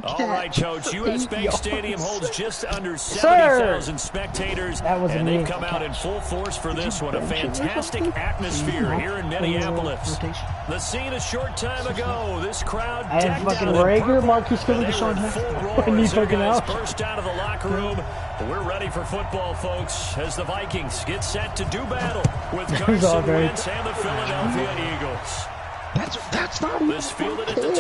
All right, Coach. U.S. Bank Stadium holds just under 70,000 spectators, and they've come out in full force for this one. A fantastic atmosphere here in Minneapolis. The scene a short time ago. This crowd decked out in purple. Full roars. Burst out of the locker room. We're ready for football, folks, as the Vikings get set to do battle with Carson Wentz and the Philadelphia Eagles. That's not this fielded at the 2.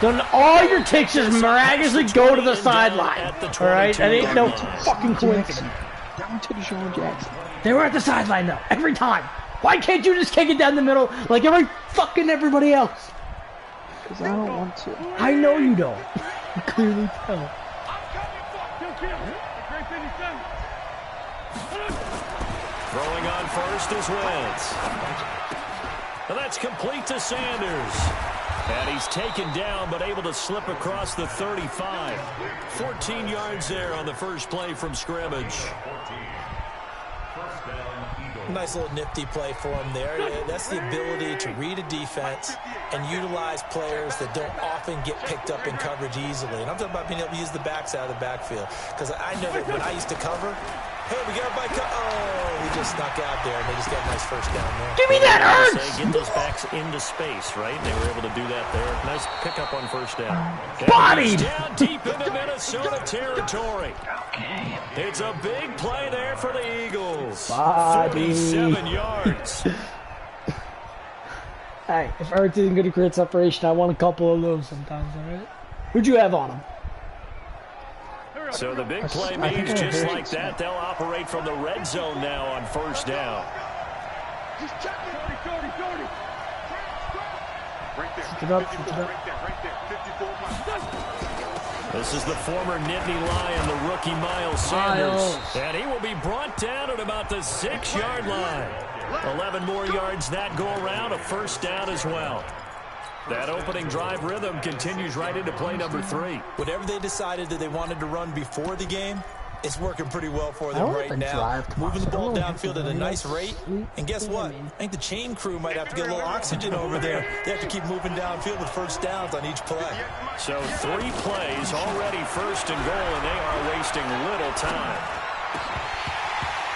Don't all your takes just miraculously go to the sideline. Alright? That ain't no fucking coincidence. That one took Deshaun Jackson. They were at the sideline though, every time. Why can't you just kick it down the middle like everybody else? Because I don't want to. I know you don't. I clearly tell. Throwing on first is Wentz. And that's complete to Sanders. And he's taken down, but able to slip across the 35. 14 yards there on the first play from scrimmage. Nice little nifty play for him there. That's the ability to read a defense and utilize players that don't often get picked up in coverage easily. And I'm talking about being able to use the backs out of the backfield. Because I know that when I used to cover, hey, we got a bike. Oh, he just snuck out there, and they just got a nice first down there. Give me that Ernst! Get those backs into space, right? They were able to do that there. Nice pickup on first down. Bodied! Down deep into Minnesota territory. Okay. It's a big play there for the Eagles. Body. 47 yards. Hey, if Ernst isn't going to create separation, I want a couple of those sometimes, alright? Who'd you have on him? So the big play means just like that, they'll operate from the red zone now on first down. This is the former Nittany Lion, the rookie Miles Sanders. And he will be brought down at about the 6-yard line. 11 more yards that go around, a first down as well. That opening drive rhythm continues right into play number 3. Whatever they decided that they wanted to run before the game, it's working pretty well for them right now. Moving the ball downfield at a nice rate. And guess what? I think the chain crew might have to get a little oxygen over there. They have to keep moving downfield with first downs on each play. So 3 plays already first and goal, and they are wasting little time.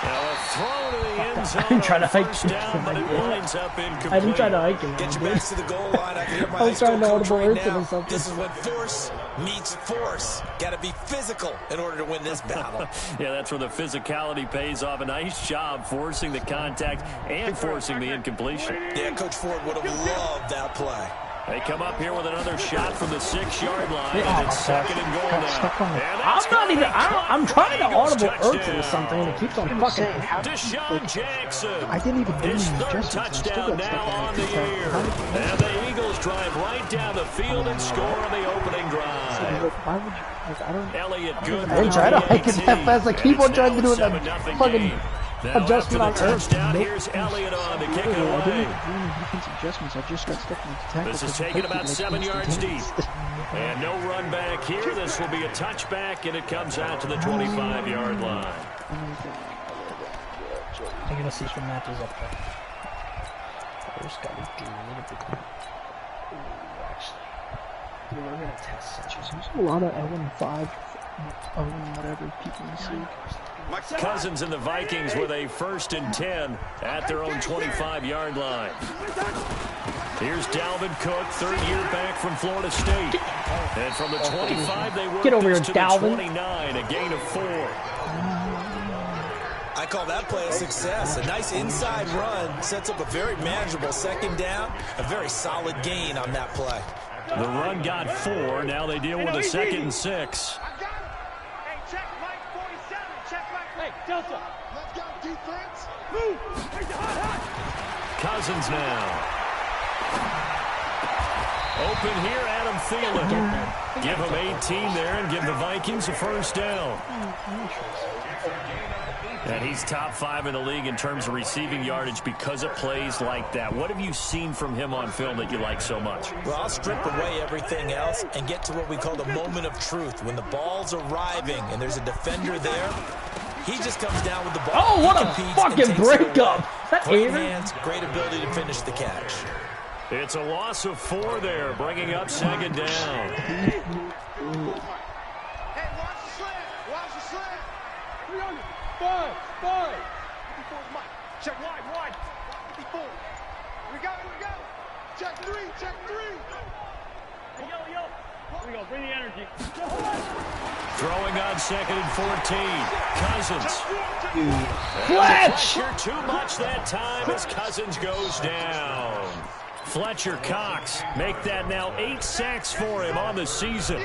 Now a throw to the end zone. I didn't try to hike him. Down, but it winds up incomplete. I didn't try to hike him. Get you back to the goal line. I can hear my I was trying to audible right him now. or something. This is when force meets force. Got to be physical in order to win this battle. Yeah, that's where the physicality pays off. A nice job forcing the contact and forcing the incompletion. Yeah, Coach Ford would have loved that play. They come up here with another shot from the 6-yard line, and it's second and goal now. I'm trying to audible Ernst or something, and it keeps on fucking. Deshaun Jackson. I didn't even do his any third adjustments. touchdown now on the year. And the Eagles drive right down the field and score on the opening drive. Why would you? I don't. Elliott good. I didn't try to hike it that fast. I keep on trying to do that fucking adjustment on Ernst. Here's Elliott on to kick it I away. didn't do any defensive adjustments. I just got stuck in the tackle. This is taken about 7 yards deep. And no run back here. This will be a touchback, and it comes out to the 25-yard line. I'm going to see some matches up there. I just got to do a little bit. Actually, we're going to test such. There's a lot of 0-5, 0 whatever people in the league. Cousins and the Vikings with a 1st and 10 at their own 25-yard line. Here's Dalvin Cook, 3rd-year back from Florida State. And from the 25, they work this to Dalvin. the 29, a gain of 4. I call that play a success. A nice inside run sets up a very manageable 2nd down. A very solid gain on that play. The run got 4. Now they deal with a 2nd and 6. Delta. Let's go, defense. Move. Cousins now. Open here, Adam Thielen. Give him 18 there and give the Vikings a 1st down. And he's top 5 in the league in terms of receiving yardage because of plays like that. What have you seen from him on film that you like so much? Well, I'll strip away everything else and get to what we call the moment of truth. When the ball's arriving and there's a defender there, he just comes down with the ball. Oh, what a fucking breakup. That's great even. hands, great ability to finish the catch. It's a loss of 4 there, bringing up second down. Hey, watch the slant. Watch the slant. 300. 5. 54's Mike. Check wide. 54. Here we go. Check 3. Hey, yo. Here we go. Bring the energy. Throwing on second and 14. Cousins. Fletch! Too much that time as Cousins goes down. Fletcher Cox make that now 8 sacks for him on the season.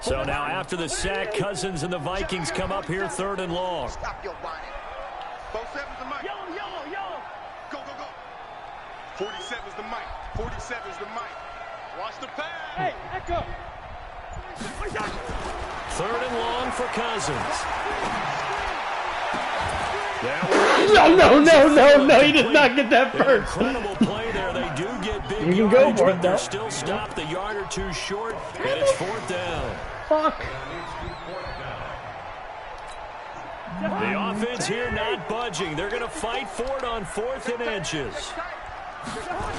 So now after the sack, Cousins and the Vikings come up here 3rd and long. Stop your bonnet. 47's the mic. Yellow. Go. 47's the mic. 47's the mic. Watch the pass. Hey, echo. 3rd and long for Cousins. No, he did not get that first. Incredible play there. They do get big You can go yardage, for it, but they're though. still stopped the yard or two short, and it's 4th down. Fuck. The offense here not budging. They're going to fight for it on 4th and inches.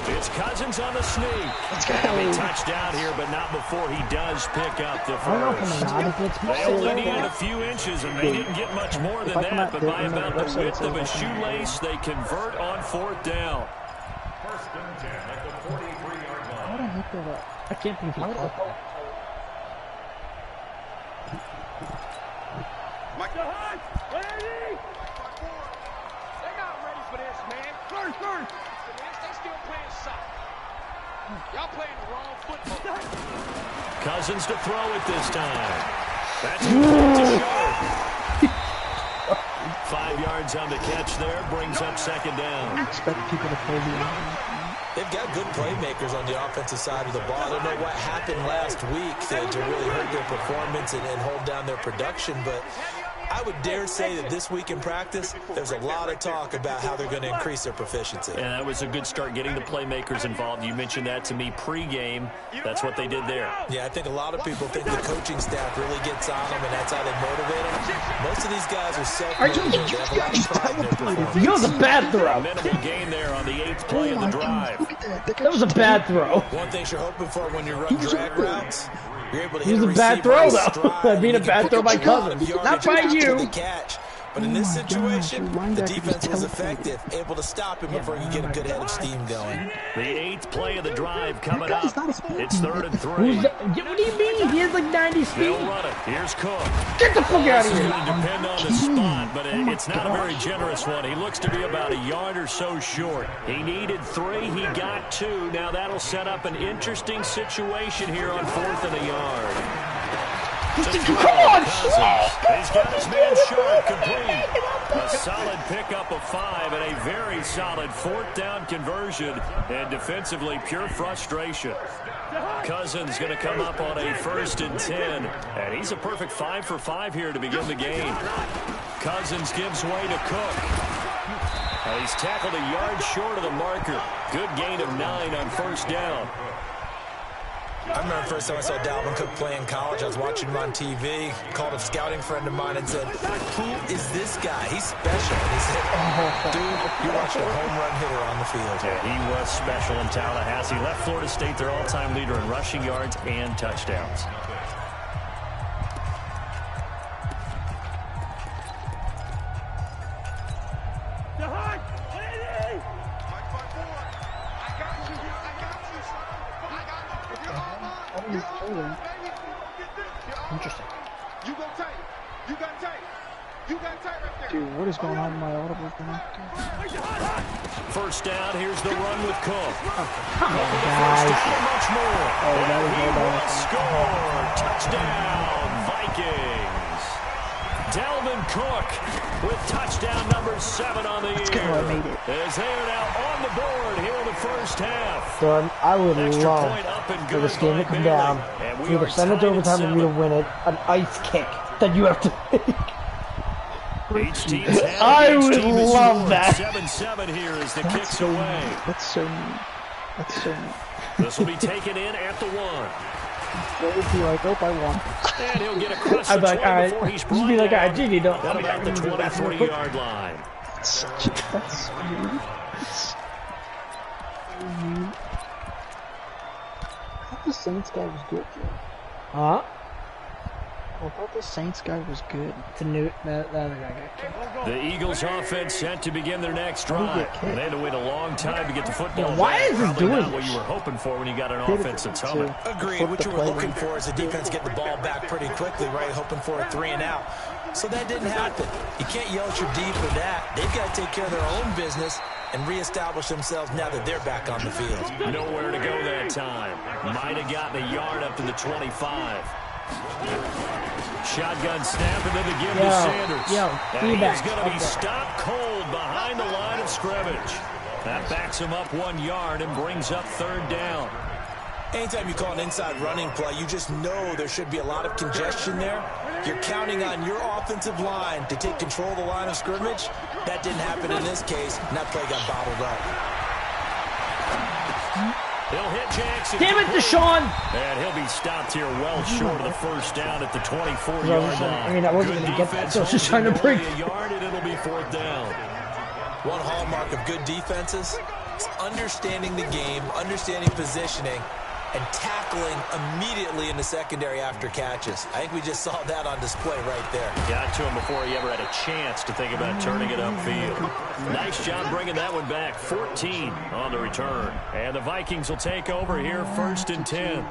It's Cousins on the sneak. He touched out here, but not before he does pick up the first. They only needed a few inches, and they didn't get much more than that, but by about the width of a shoelace, they convert on 4th down. I can't believe he caught that. They're not ready for this, man. First. They still playing soccer. Y'all playing the wrong football. Cousins to throw it this time. That's to short. 5 yards on the catch there, brings up second down. I expect people to play the They've got good playmakers on the offensive side of the ball. I don't know what happened last week to really hurt their performance and hold down their production, but I would dare say that this week in practice, there's a lot of talk about how they're going to increase their proficiency. And that was a good start, getting the playmakers involved. You mentioned that to me pregame. That's what they did there. Yeah, I think a lot of people think the coaching staff really gets on them, and that's how they motivate them. Most of these guys are self-motivated. They have a lot of pride in their performance. That was a bad throw. Minimal gain there on the 8th play of the drive. That was a bad throw. One thing you're hoping for when you run drag routes, you're able to hit It was a bad throw, though. I mean, a bad throw by Cousins. Not by you. But in this situation, the defense was effective, able to stop him before you get a good head of steam going. The 8th play of the drive coming up. It's 3rd and 3. What do you mean? He has like 90 speed. They'll run it. Here's Cook. Get the fuck out This of is here. going to depend on the spot, but it's not a very generous one. He looks to be about a yard or so short. He needed 3. He got 2. Now that'll set up an interesting situation here on 4th and a yard. Come on, He's got his man Sharp complete. A solid pickup of 5 and a very solid 4th down conversion. And defensively, pure frustration. Cousins going to come up on a 1st and 10. And he's a perfect 5 for 5 here to begin the game. Cousins gives way to Cook. He's tackled a yard short of the marker. Good gain of 9 on 1st down. I remember the first time I saw Dalvin Cook play in college. I was watching him on TV, called a scouting friend of mine and said, "Who is this guy? He's special." And he said, "Dude, you're watching a home run hitter on the field." Yeah, he was special in Tallahassee. Left Florida State their all-time leader in rushing yards and touchdowns. Interesting. You got tape. You got tape. You got tape right there. Dude, what is going on in my audible connector? 1st down, here's the run with Cook. Come on, First guys. down, much more. Oh, that was He no will bad. score. Touchdown, Vikings. Dalvin Cook with touchdown number 7 on the year. go, I made it. As they are now on the board here in the 1st half. Son, I would Extra love point up and for this good game to by come Bailey. down, And we for you are to send it to tied at overtime and you to 7. win it, an ice kick that you have to make. Each team's had I each would team is love yours. that. 7-7 here as the That's kicks so away. mean. That's so mean. That's so mean. This will be taken in at the 1. What would be like, oh, I won. And he'll get across the I'd be like, 20 alright, before he's just brought be like, down alright, Gigi, don't. at about the 23-yard line. That's weird. I thought the Saints guy was good, Joe. Huh? I thought the Saints guy was good. The other guy got kicked. The Eagles offense set to begin their next drive. They had to wait a long time to get the football. Why is this Probably doing not what you were hoping for when you got an offense that's humming. Agreed. What you were looking for is the defense get the ball back pretty quickly, right? Hoping for a 3 and out. So that didn't happen. You can't yell at your D for that. They've got to take care of their own business and reestablish themselves now that they're back on the field. Nowhere to go that time. Might have gotten a yard up to the 25. Shotgun snap and then the give to Sanders. And he's going to be stopped cold behind the line of scrimmage. That backs him up 1 yard and brings up 3rd down. Anytime you call an inside running play, you just know there should be a lot of congestion there. You're counting on your offensive line to take control of the line of scrimmage. That didn't happen in this case, and that play got bottled up. He'll hit Jackson. Damn it, Deshaun! And he'll be stopped here well short of the 1st down at the 24-yard line. I mean, I wasn't going to get that, so I was just trying to break. A yard, and it'll be 4th down. One hallmark of good defenses is understanding the game, understanding positioning, and tackling immediately in the secondary after catches. I think we just saw that on display right there. Got to him before he ever had a chance to think about turning it upfield. Nice job bringing that one back. 14 on the return. And the Vikings will take over here 1st and 10.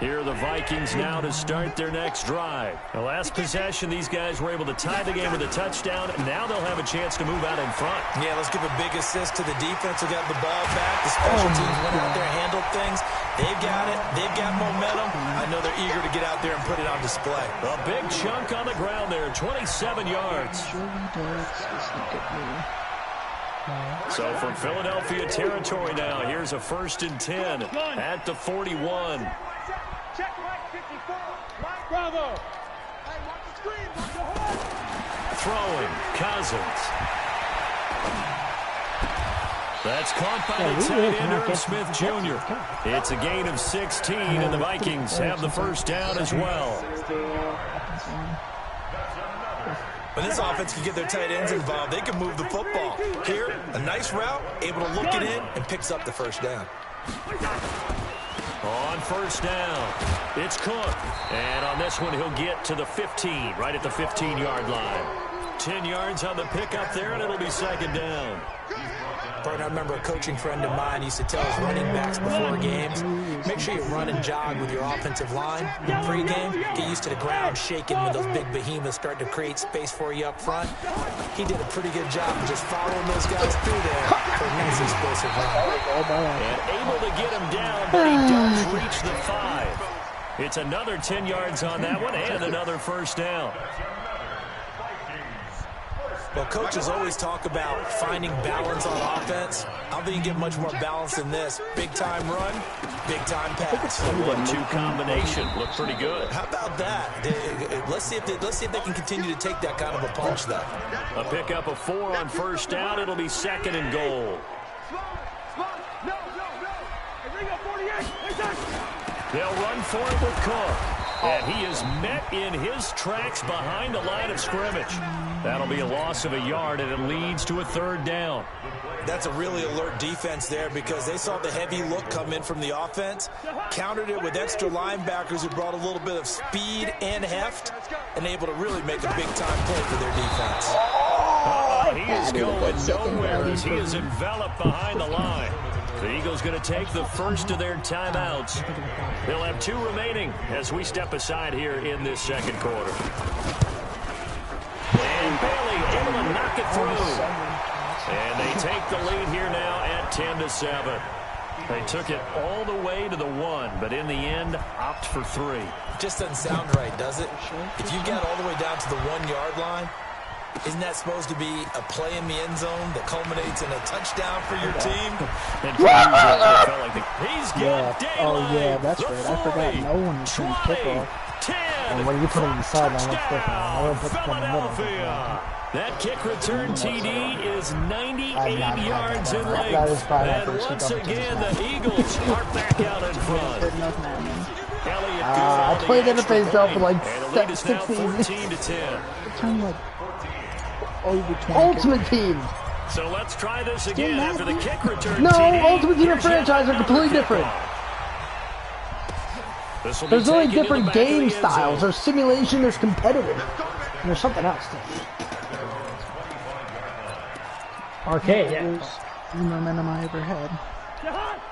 Here are the Vikings now to start their next drive. The last possession, these guys were able to tie the game with a touchdown, and now they'll have a chance to move out in front. Yeah, let's give a big assist to the defense who got the ball back. The special teams went out there and handled things. They've got it. They've got momentum. I know they're eager to get out there and put it on display. A big chunk on the ground there, 27 yards. So from Philadelphia territory now, here's a 1st and 10 at the 41. Check right 54. Mike Bravo. Hey, watch the screen. Watch the horn. Throwing, Cousins. That's caught by the tight end, Irv Smith Jr. It's a gain of 16, and the Vikings have the 1st down as well. When this offense can get their tight ends involved, they can move the football. Here, a nice route, able to look it in, and picks up the 1st down. On 1st down, it's Cook. And on this one, he'll get to the 15, right at the 15-yard line. 10 yards on the pickup there, and it'll be 2nd down. Bert, I remember a coaching friend of mine used to tell his running backs before games, make sure you run and jog with your offensive line in pregame. Get used to the ground shaking when those big behemoths start to create space for you up front. He did a pretty good job of just following those guys through there for a nice explosive run. And able to get him down, but he does reach the 5. It's another 10 yards on that one and another 1st down. Well, coaches always talk about finding balance on offense. I don't think you get much more balance than this. Big-time run, big-time pass. The 1-2 combination looked pretty good. How about that? Let's see if they can continue to take that kind of a punch, though. A pickup of 4 on 1st down. It'll be 2nd and goal. No. Hey, Ringo 48. They'll run for it with Cook. And he is met in his tracks behind the line of scrimmage. That'll be a loss of a yard, and it leads to a 3rd down. That's a really alert defense there because they saw the heavy look come in from the offense, countered it with extra linebackers who brought a little bit of speed and heft, and able to really make a big-time play for their defense. He is going nowhere as he is enveloped behind the line. The Eagles going to take the 1st of their timeouts. They'll have 2 remaining as we step aside here in this 2nd quarter. And Bailey able to knock it through. And they take the lead here now at 10-7. They took it all the way to the 1, but in the end, opt for 3. Just doesn't sound right, does it? If you get all the way down to the 1-yard line, isn't that supposed to be a play in the end zone that culminates in a touchdown for your team? He's got daylight. Oh, yeah, that's right. I forgot no one was going to kick off. And when you put it on the sideline, that's different. No one puts it on the middle. That kick return TD is 98 yards in length. And once again, the Eagles are back out in front. I played in the face down for like and the lead is now 16 14-10. Ultimate Team. So let's try this again after the kick return. No, TD. Ultimate Team and franchise are completely different. There's only different game styles. There's simulation, there's competitive. And there's something else too. Arcade, yeah. The momentum I ever had.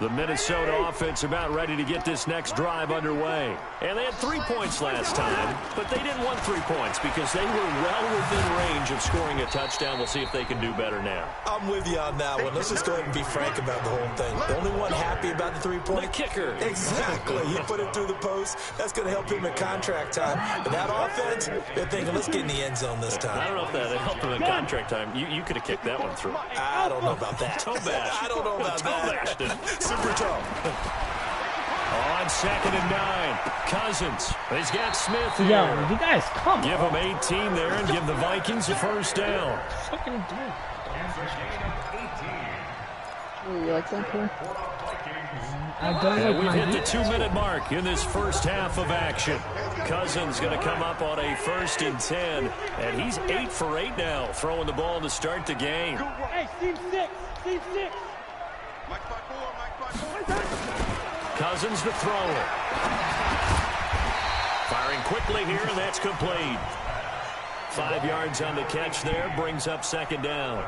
The Minnesota offense about ready to get this next drive underway. And they had 3 points last time, but they didn't want 3 points because they were well within range of scoring a touchdown. We'll see if they can do better now. I'm with you on that one. Let's just go ahead and be frank about the whole thing. The only one happy about the 3-point? The kicker. Exactly. He put it through the post. That's going to help him in contract time. But that offense, they're thinking, let's get in the end zone this time. I don't know if that helped him in contract time. You could have kicked that one through. I don't know about that. Toe bash. I don't know about that. Super toe. On 2nd and 9, Cousins. He's got Smith here. Yo, you guys come. Give him 18 there and give the Vikings a first down. Fucking do. You like that play? And we've hit the 2-minute mark in this first half of action. Cousins going to come up on a 1st and 10, and he's 8 for 8 now, throwing the ball to start the game. Hey, Steve 6. Steve 6. Mike 5-4. Cousins the thrower. Firing quickly here, and that's complete. 5 yards on the catch there, brings up 2nd down.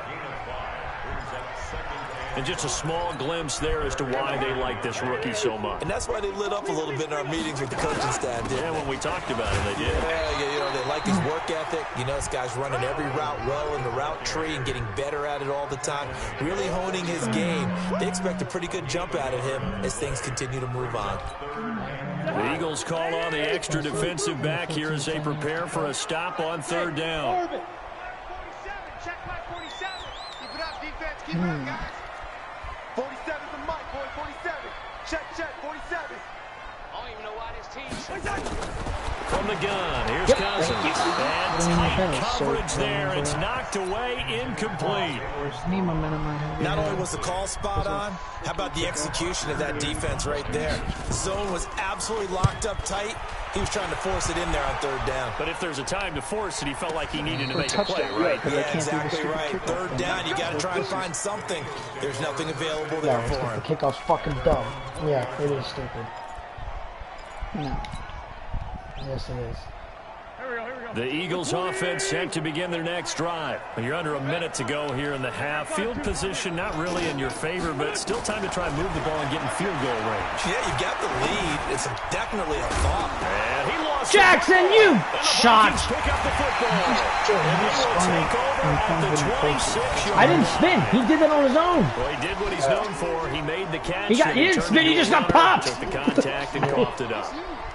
And just a small glimpse there as to why they like this rookie so much. And that's why they lit up a little bit in our meetings with the coaching staff, didn't they? When we talked about it, they did. Yeah, you know, they like his work ethic. You know, this guy's running every route well in the route tree and getting better at it all the time. Really honing his game. They expect a pretty good jump out of him as things continue to move on. The Eagles call on the extra defensive back here as they prepare for a stop on 3rd down. 47, check my 47. Keep it up, defense, keep it up, guys. 47 to Mike, boy, 47. Check, 47. I don't even know why this team. From the gun, here's Cousins. And tight coverage there. It's knocked away, incomplete. Not only was the call spot on, how about the execution of that defense right there? The zone was absolutely locked up tight. He was trying to force it in there on 3rd down. But if there's a time to force it, he felt like he needed to make a play, right? Yeah, exactly right. 3rd down, you got to try and find something. There's nothing available there for him. The kickoff's fucking dumb. Yeah, it is stupid. No. Yes, it is. The Eagles offense set to begin their next drive. You're under a minute to go here in the half. Field position not really in your favor, but still time to try and move the ball and get in field goal range. Yeah, you got the lead. It's definitely a thought. And he lost Jackson, you shot. Pick up the football. And he will take over at the 26-yard. I didn't spin. He did that on his own. Well, he did what he's known for. He made the catch. He didn't spin. He just got popped. Took the contact and coughed it up.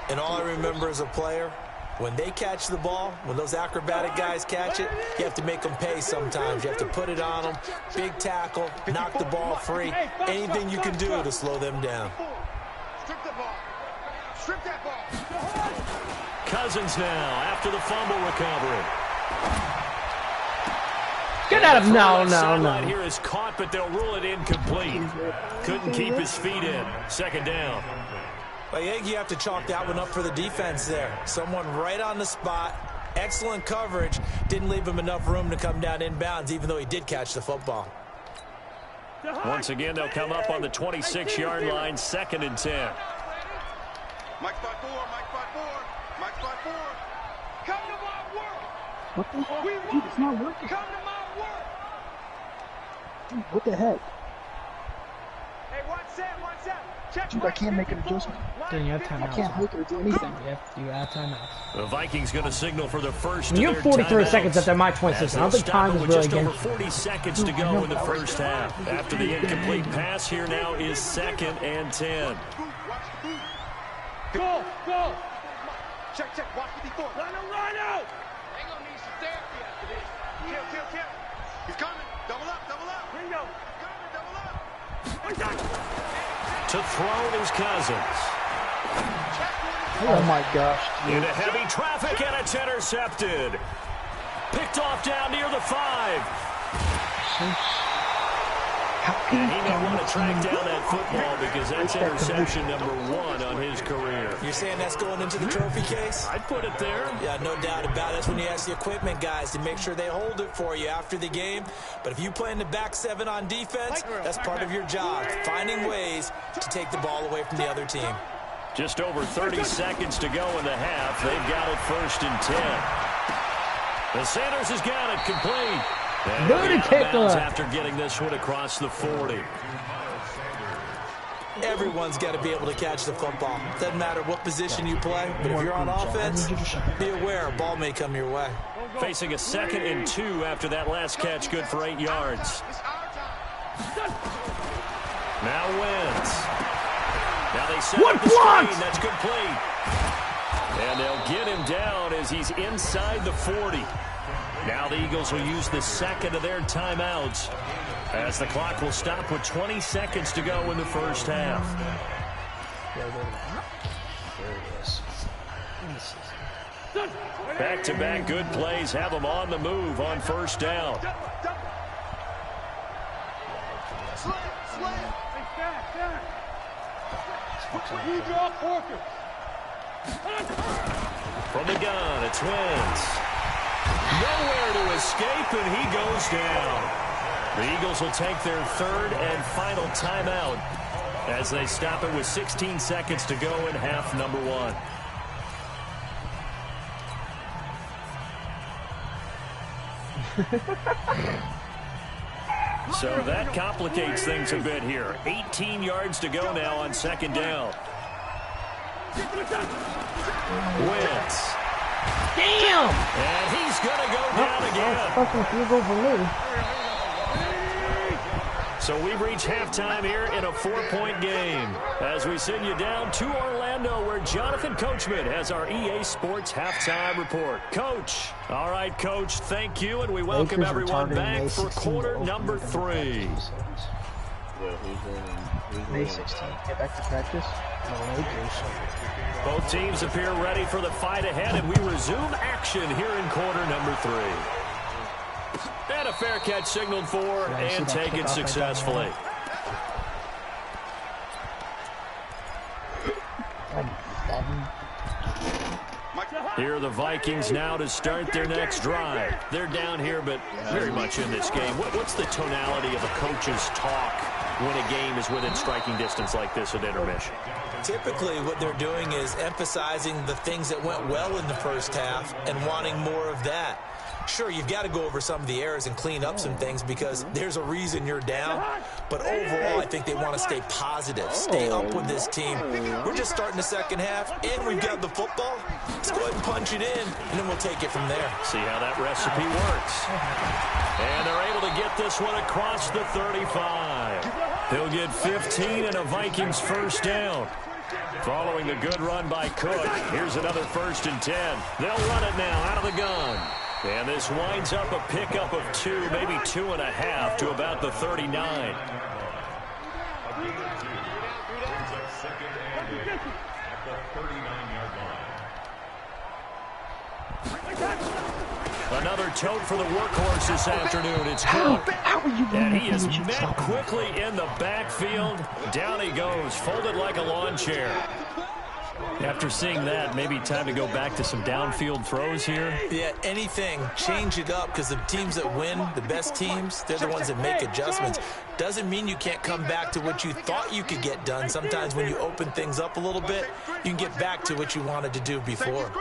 And all I remember as a player, when they catch the ball, when those acrobatic guys catch it, you have to make them pay sometimes. You have to put it on them, big tackle, knock the ball free. Anything you can do to slow them down. Strip the ball. Strip that ball. Cousins now after the fumble recovery. Get out of no. Here is caught, but they'll rule it incomplete. Couldn't keep his feet in. 2nd down. I think you have to chalk that one up for the defense there. Someone right on the spot. Excellent coverage. Didn't leave him enough room to come down inbounds, even though he did catch the football. Once again, they'll come up on the 26-yard line, 2nd and 10. Mike 5-4, Mike 5-4, Mike 5-4. Come to my work. What the fuck? Dude, it's not working. Come to my work. What the heck? Hey, what's that? Check. Dude, I can't make an adjustment. Dude, you have timeouts. I can't make it or do anything. You have timeouts. The Vikings going to signal for the first. You have 43 seconds after my 26. I don't think time is really just over against 40 seconds to go in the first half. After the incomplete pass, here now is 2nd and 10. Go. Check. Watch the before. Run out. They're going to need some therapy after this. Kill. He's coming. Double up. Ringo. Coming. Double up. To throw is Cousins. Oh my gosh. Dude. Into heavy traffic, and it's intercepted. Picked off down near the 5. And he may want to track down that football because that's interception number 1 on his career. You're saying that's going into the trophy case? I'd put it there. Yeah, no doubt about it. That's when you ask the equipment guys to make sure they hold it for you after the game. But if you play in the back 7 on defense, that's part of your job, finding ways to take the ball away from the other team. Just over 30 seconds to go in the half. They've got it 1st and 10. The Sanders has got it complete. And after getting this one across the 40. Everyone's got to be able to catch the football. Doesn't matter what position you play, but if you're on offense, be aware a ball may come your way. Facing a 2nd and 2 after that last catch, good for 8 yards. Now wins. Now they set up the screen. That's complete. And they'll get him down as he's inside the 40. Now the Eagles will use the 2nd of their timeouts as the clock will stop with 20 seconds to go in the first half. Back-to-back good plays have them on the move on 1st down. From the gun, it's Wentz. Nowhere to escape, and he goes down. The Eagles will take their 3rd and final timeout as they stop it with 16 seconds to go in half number 1. So that complicates things a bit here. 18 yards to go now on 2nd down. Wentz. Damn! And he's going to go down again. Fucking field goal for me. So we've reached halftime here in a 4-point game as we send you down to Orlando where Jonathan Coachman has our EA Sports halftime report. Coach. All right, Coach, thank you, and we welcome everyone back for quarter number 3. May 16th, get back to practice. Both teams appear ready for the fight ahead, and we resume action here in quarter number 3. And a fair catch signaled for and taken successfully. Here are the Vikings now to start their next drive. They're down here, but very much in this game. What's the tonality of a coach's talk when a game is within striking distance like this at intermission? Typically, what they're doing is emphasizing the things that went well in the first half and wanting more of that. Sure, you've got to go over some of the errors and clean up some things because there's a reason you're down. But overall, I think they want to stay positive, stay up with this team. We're just starting the second half, and we've got the football. Let's go ahead and punch it in, and then we'll take it from there. See how that recipe works. And they're able to get this one across the 35. They'll get 15 and a Vikings 1st down. Following the good run by Cook, here's another 1st and 10. They'll run it now out of the gun. And this winds up a pickup of 2, maybe 2.5 to about the 39. Another tote for the workhorse this afternoon. It's Cook. And he is met quickly in the backfield. Down he goes, folded like a lawn chair. After seeing that, maybe time to go back to some downfield throws here. Yeah, anything. Change it up because the teams that win, the best teams, they're the ones that make adjustments. Doesn't mean you can't come back to what you thought you could get done. Sometimes when you open things up a little bit, you can get back to what you wanted to do before.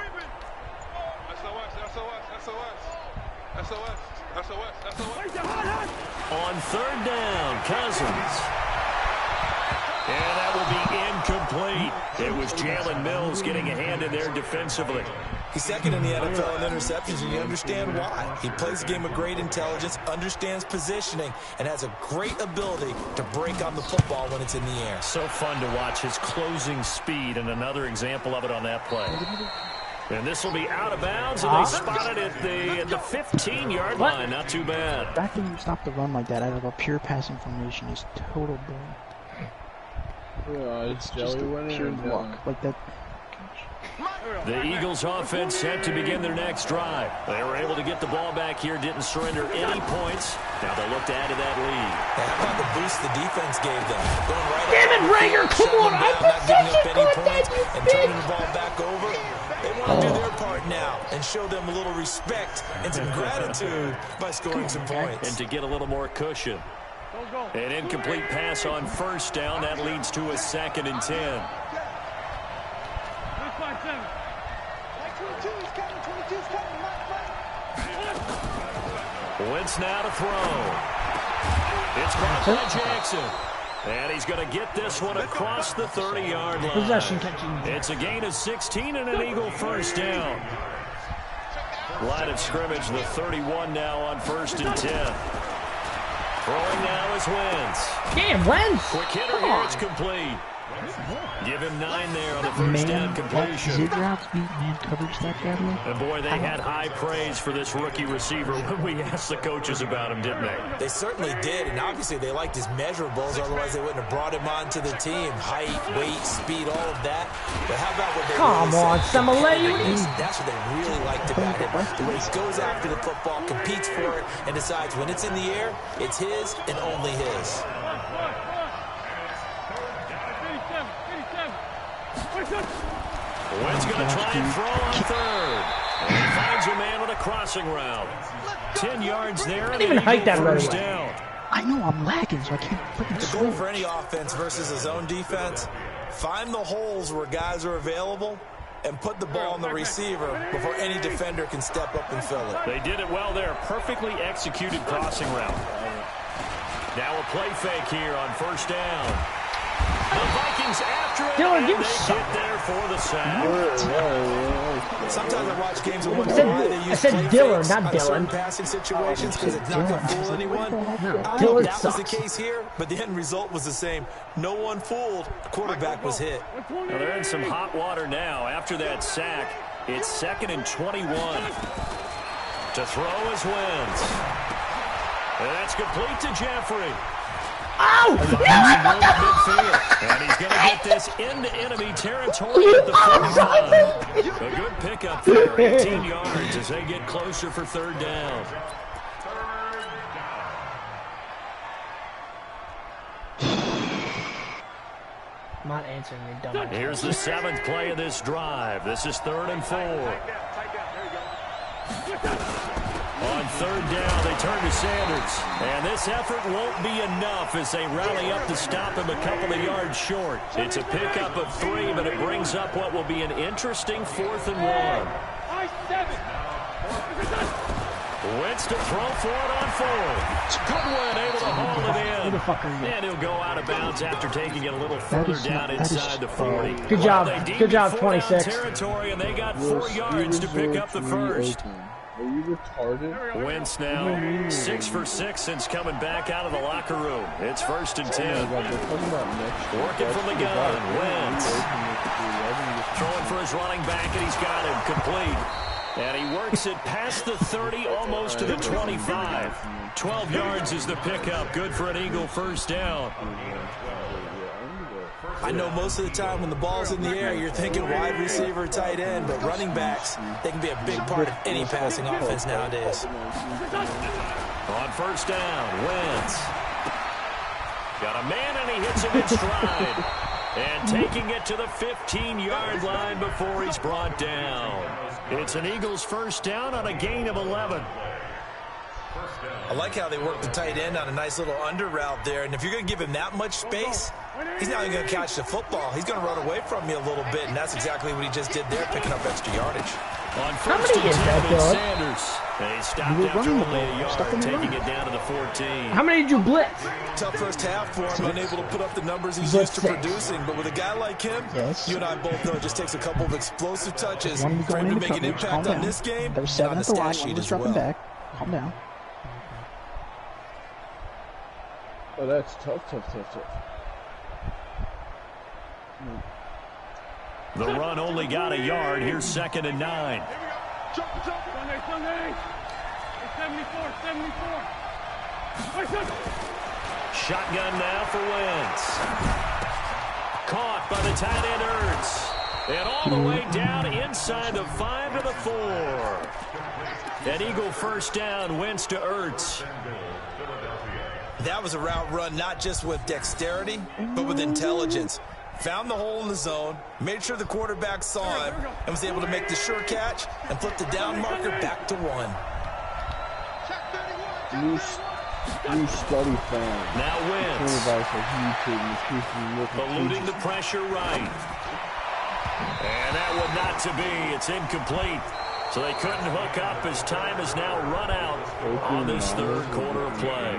On 3rd down, Cousins. And that will be incomplete. It was Jalen Mills getting a hand in there defensively. He's 2nd in the NFL in interceptions, and you understand why. He plays a game of great intelligence, understands positioning, and has a great ability to break on the football when it's in the air. So fun to watch his closing speed, and another example of it on that play. And this will be out of bounds, and they spot it at the 15-yard line. Not too bad. Back when you stop the run like that out of a pure passing formation is total bull. Yeah, it's just a pure luck. Like that. The Eagles offense set to begin their next drive. They were able to get the ball back here, didn't surrender any points. Now they look to add to that lead. How about the boost the defense gave them? Going right Damn it, Rager, come on, not giving up any points and turning the ball back over. They want to do their part now and show them a little respect and some gratitude by scoring some points. And to get a little more cushion. An incomplete pass on first down. That leads to a 2nd and 10. Wentz now to throw. It's caught by Jackson. And he's going to get this one across the 30-yard line. Possession catching. It's a gain of 16 and an Eagle first down. Line of scrimmage, the 31 now on 1st and 10. Throwing now is Wentz. Damn, Wentz! Quick hitter here, it's complete. Give him 9 there on the first down completion. Did Ralphs beat man coverage that badly? And boy, they had high praise for this rookie receiver when we asked the coaches about him, didn't they? They certainly did, and obviously they liked his measurables, otherwise they wouldn't have brought him onto the team. Height, weight, speed, all of that. But how about what they Come on, Samale. That's what they really liked about him. The way he goes after the football, competes for it, and decides when it's in the air, it's his and only his. Wentz going to try and throw on 3rd. And he finds a man on a crossing route. 10 yards there. I didn't even hike that first right down. I know I'm lagging, so I can't freaking The goal for any offense versus a zone defense, find the holes where guys are available and put the ball on the receiver before any defender can step up and fill it. They did it well there. Perfectly executed crossing route. Now a play fake here on first down. The Vikings after it, Dylan, and you they suck. get there for the sack. Sometimes I watch games and wonder I said- why they I use said play Diller, fakes not on Dylan. certain passing situations because it's not going to fool anyone. I don't know Dillon if that was the sucks. case here, but the end result was the same. No one fooled. The quarterback was hit. Now they're in some hot water now. After that sack, it's 2nd and 21. To throw is Wentz. And that's complete to Jeffrey. Oh! And he's going to get this into enemy territory at the 45. A good pickup there, 18 yards as they get closer for 3rd down. I'm not answering your dumb. Here's the 7th play of this drive. This is 3rd and 4. On 3rd down, they turn to Sanders. And this effort won't be enough as they rally up to stop him a couple of yards short. It's a pickup of 3, but it brings up what will be an interesting 4th and 1. Wentz to throw for it on 4th. Goodwin able to haul it in. And he'll go out of bounds after taking it a little further down inside the 40. Good job. Well, they Good job, deemed 26. territory, and they got 4 yards to pick up the first. Are you retarded? Wentz now 6 for 6 since coming back out of the locker room. It's 1st and 10. Working from the gun. Wentz throwing for his running back, and he's got him complete. And he works it past the 30, almost to the 25. 12 yards is the pickup. Good for an Eagle first down. I know most of the time when the ball's in the air, you're thinking wide receiver, tight end, but running backs, they can be a big part of any passing offense nowadays. On first down, Wentz. Got a man, and he hits him in stride. And taking it to the 15-yard line before he's brought down. It's an Eagles first down on a gain of 11. I like how they work the tight end on a nice little under route there. And if you're going to give him that much space, he's not even going to catch the football. He's going to run away from you a little bit, and that's exactly what he just did there, picking up extra yardage. On first and 10, it's Sanders. They stopped after only a yard, taking it down to the 14. How many did you blitz? Tough first half for him, unable to put up the numbers he's used to producing. But with a guy like him, you and I both know it just takes a couple of explosive touches for him to make an impact on this game There's 7 and on at the the line, stat one sheet was as dropping well. back. Calm down. Oh, that's tough. The run only got a yard. Here's 2nd and 9. Sunday. 74. Shotgun now for Wentz. Caught by the tight end Ertz. And all the way down inside the 5 to the 4. An Eagle first down, Wentz to Ertz. That was a route run not just with dexterity, but with intelligence. Found the hole in the zone, made sure the quarterback saw him, and was able to make the sure catch and flip the down marker back to 1. New study fan. Now Wentz. Eluding the pressure right. And that would not to be. It's incomplete. So they couldn't hook up as time has now run out on this third quarter of play.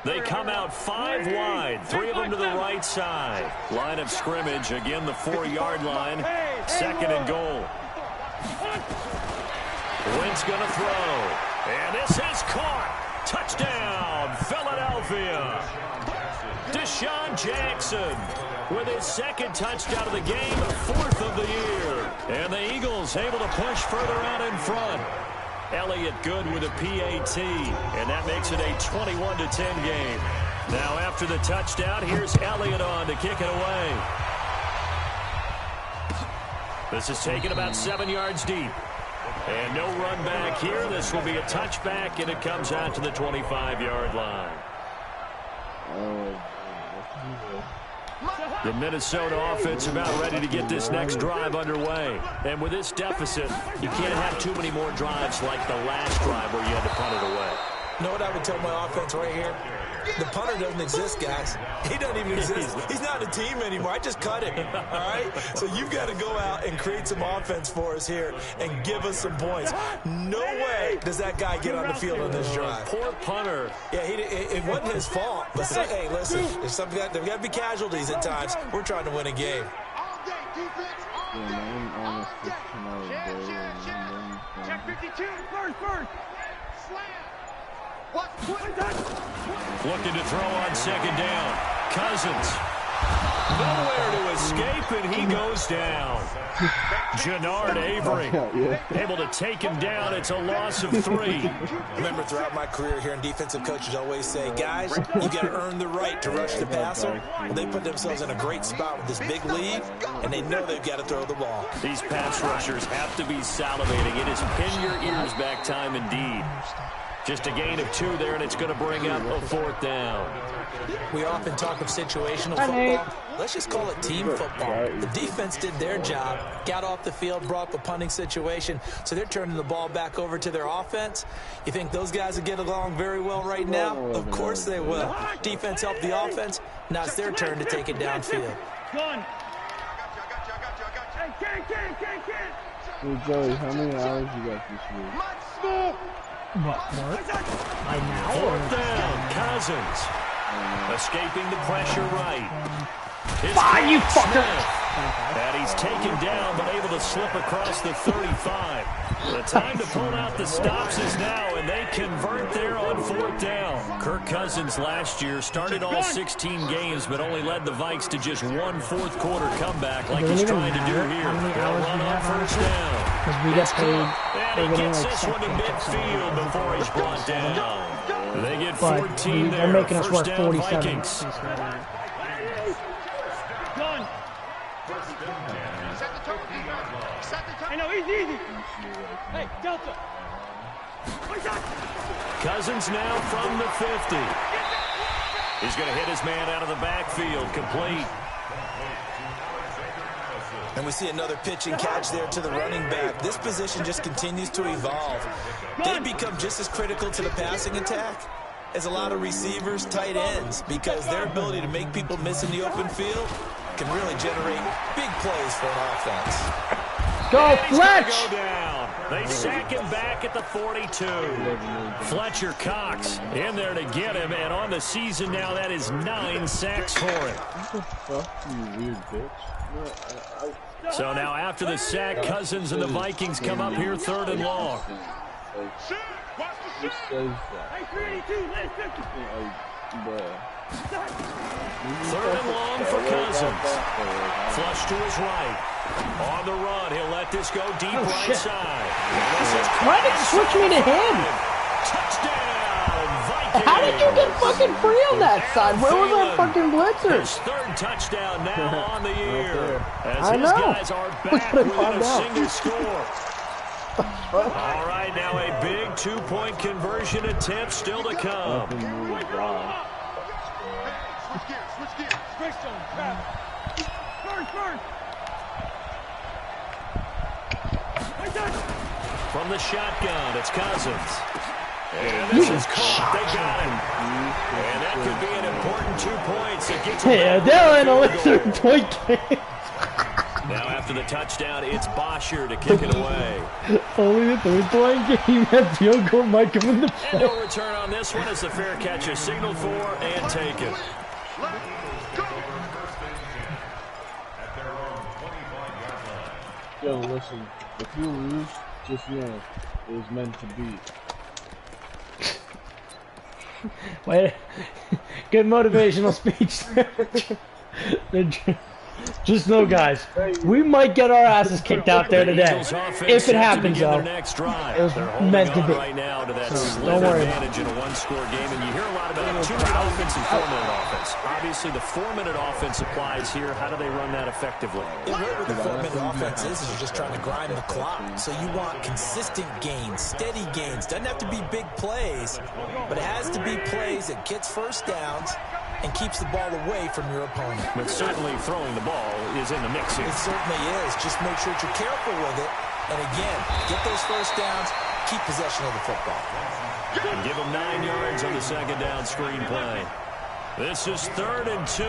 They come out 5 wide, 3 of them to the right side. Line of scrimmage, again the 4-yard line. 2nd and goal. Wentz going to throw. And this is caught. Touchdown, Philadelphia. Deshaun Jackson with his 2nd touchdown of the game, 4th of the year. And the Eagles able to push further out in front. Elliott good with a PAT, and that makes it a 21-10 game. Now after the touchdown, here's Elliott on to kick it away. This is taken about 7 yards deep. And no run back here. This will be a touchback, and it comes out to the 25-yard line. The Minnesota offense about ready to get this next drive underway. And with this deficit, you can't have too many more drives like the last drive where you had to punt it away. You know what I would tell my offense right here? The punter doesn't exist, guys. He doesn't even exist. He's not a team anymore. I just cut him, all right? So you've got to go out and create some offense for us here and give us some points. No way does that guy get on the field on this drive. Poor punter. Yeah, it wasn't his fault. But hey, listen, there's got to be casualties at times. We're trying to win a game. Check 52, first. Looking to throw on 2nd down. Cousins. Nowhere to escape, and he goes down. Jannard Avery able to take him down. It's a loss of 3. Remember, throughout my career here in defensive coaches always say, guys, you got to earn the right to rush the passer. Well, they put themselves in a great spot with this big lead, and they know they've got to throw the ball. These pass rushers have to be salivating. It is pin your ears back time indeed. Just a gain of 2 there, and it's going to bring up a 4th down. We often talk of situational football. Let's just call it team football. The defense did their job, got off the field, brought up a punting situation, so they're turning the ball back over to their offense. You think those guys will get along very well right now? Of course they will. Defense helped the offense. Now it's their turn to take it downfield. Hey, Joey, how many hours you got this week? What, Mark? By now? 4th down, Cousins. Escaping the pressure right. You fucker! And he's taken down, but able to slip across the 35. The time to pull out the stops is now, and they convert there on 4th down. Kirk Cousins last year started all 16 games, but only led the Vikes to just 1 fourth-quarter comeback like he's trying to do here. They'll run on 1st down. Because we get paid. And he gets this one to midfield before he's brought down. They get 14 there. They're making us work 47. Vikings. I know, easy. Hey, Delta. Cousins now from the 50. He's going to hit his man out of the backfield, complete. And we see another pitch and catch there to the running back. This position just continues to evolve. They become just as critical to the passing attack as a lot of receivers, tight ends, because their ability to make people miss in the open field can really generate big plays for an offense. Go, Fletch! Go down. They sack him back at the 42. Fletcher Cox in there to get him, and on the season now, that is 9 sacks for him. So now after the sack, Cousins and the Vikings come up here 3rd and long. Third and long for Cousins. Flush to his right. On the run, he'll let this go deep right side. Why did you switch me to him? Touchdown, Vikings. How did you get fucking free on that side. Where was our fucking blitzer? His third touchdown now on the year. As I his know. guys are back within a single score. All right, now a big 2-point conversion attempt still to come. Switch gears. Switch on, Travis. First. From the shotgun, it's Cousins. And this is caught. They got him. And that could be an important 2 points. It gets Yeah, they're in a 3-point game. Now after the touchdown, it's Bosher to kick it away. Only a 3-point game. That field goal might come in the And no return on this one as the fair catch is signaled for and taken. Yo, listen, if you lose, just know it was meant to be. Wait, good motivational speech. Just know, guys, we might get our asses kicked out there today. If it happens, though, it was meant to be. Right now to that Don't worry. advantage in a one-score game, and you hear a lot about 2-minute offense and 4-minute offense. Obviously, the 4-minute offense applies here. How do they run that effectively? What the 4-minute offense is you're just trying to grind the clock. So you want consistent gains, steady gains. Doesn't have to be big plays, but it has to be plays that gets first downs and keeps the ball away from your opponent. But certainly throwing the ball is in the mix here. It certainly is. Just make sure that you're careful with it. And again, get those first downs, keep possession of the football. And give them 9 yards on the second down screen play. This is 3rd and 2.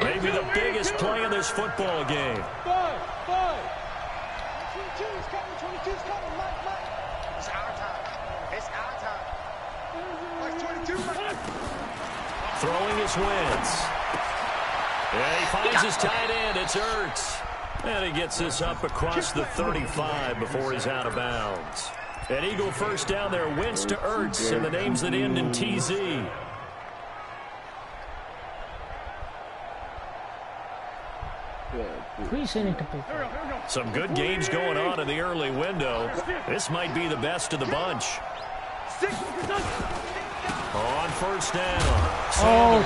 Maybe the biggest play of this football game. 5. 22's coming. 22's coming. Mike. It's our time. Like 22, Mike. Throwing his Wentz. And he finds his tight end. It's Ertz. And he gets this up across the 35 before he's out of bounds. An Eagle first down there. Wentz to Ertz, and the names that end in TZ. Some good games going on in the early window. This might be the best of the bunch. On first down. I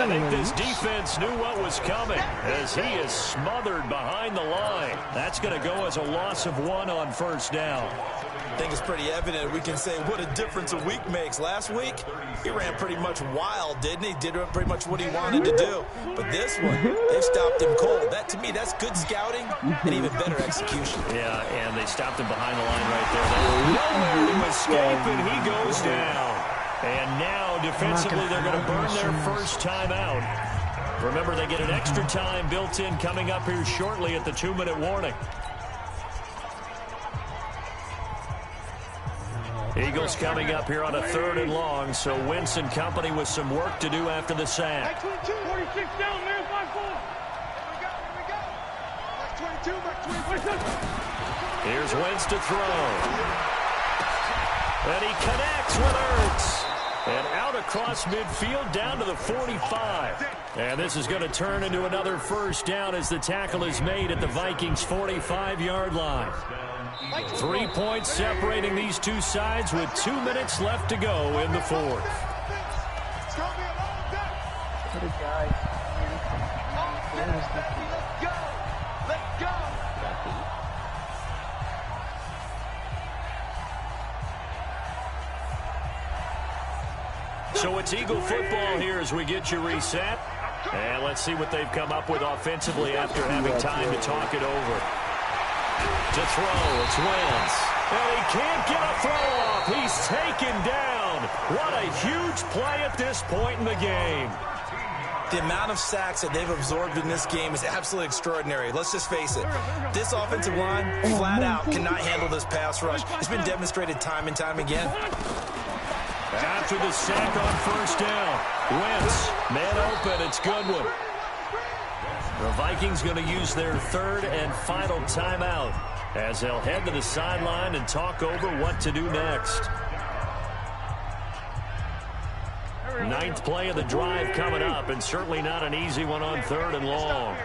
think this defense knew what was coming as he is smothered behind the line. That's going to go as a loss of 1 on first down. I think it's pretty evident. We can say what a difference a week makes. Last week, he ran pretty much wild, didn't he? Did pretty much what he wanted to do. But this one, they stopped him cold. That, to me, that's good scouting and even better execution. Yeah, and they stopped him behind the line right there. Nowhere to escape, and he goes down. And now, defensively, they're going to burn their first time out. Remember, they get an extra time built in coming up here shortly at the 2-minute warning. Eagles coming up here on a 3rd and long, so Wentz and company with some work to do after the sack. 46 down, man, 5-4. Here we go. Here's Wentz to throw. And he connects with Ertz. And out across midfield down to the 45. And this is going to turn into another first down as the tackle is made at the Vikings' 45-yard line. 3 points separating these two sides with 2 minutes left to go in the 4th. What a guy. Let's go. So it's Eagle football here as we get you reset. And let's see what they've come up with offensively after having time to talk it over. To throw, it's Wentz. And he can't get a throw off. He's taken down. What a huge play at this point in the game. The amount of sacks that they've absorbed in this game is absolutely extraordinary. Let's just face it. This offensive line, flat out, cannot handle this pass rush. It's been demonstrated time and time again. After the sack on first down, Wentz, man open, it's Goodwin. The Vikings going to use their 3rd and final timeout as they'll head to the sideline and talk over what to do next. 9th play of the drive coming up, and certainly not an easy one on 3rd and long.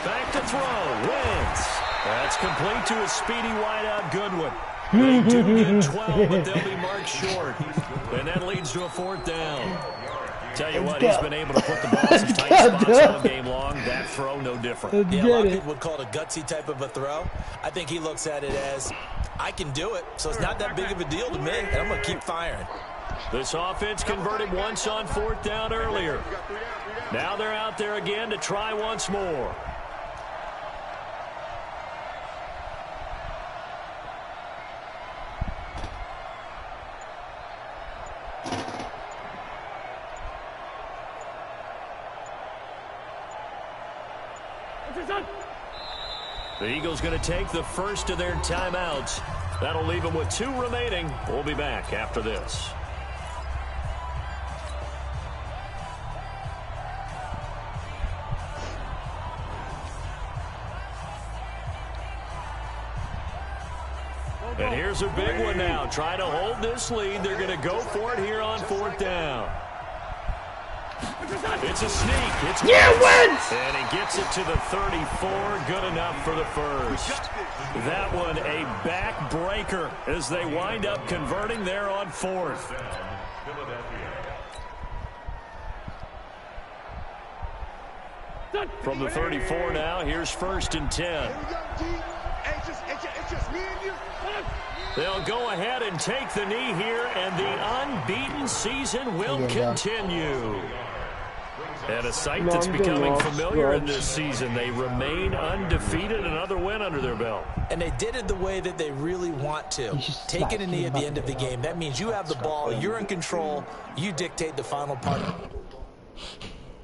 Back to throw, Wentz. That's complete to a speedy wideout Goodwin. They do get 12, but they'll be marked short. And that leads to a 4th down. Tell you what, he's been able to put the ball in some tight spots all game long. That throw, no different. Yeah, a lot of people would call it a gutsy type of a throw. I think he looks at it as, I can do it, so it's not that big of a deal to me, and I'm going to keep firing. This offense converted once on 4th down earlier. Now they're out there again to try once more. The Eagles going to take the first of their timeouts. That'll leave them with 2 remaining. We'll be back after this. And here's a big one now. Trying to hold this lead. They're going to go for it here on 4th down. It's a sneak. It's Wentz! And he gets it to the 34. Good enough for the first. That one a backbreaker as they wind up converting there on 4th. From the 34 now, here's 1st and 10. They'll go ahead and take the knee here, and the unbeaten season will continue. And a sight that's becoming familiar in this season. They remain undefeated, another win under their belt. And they did it the way that they really want to. Taking a knee at the end of the game. That means you have the ball, you're in control, you dictate the final part.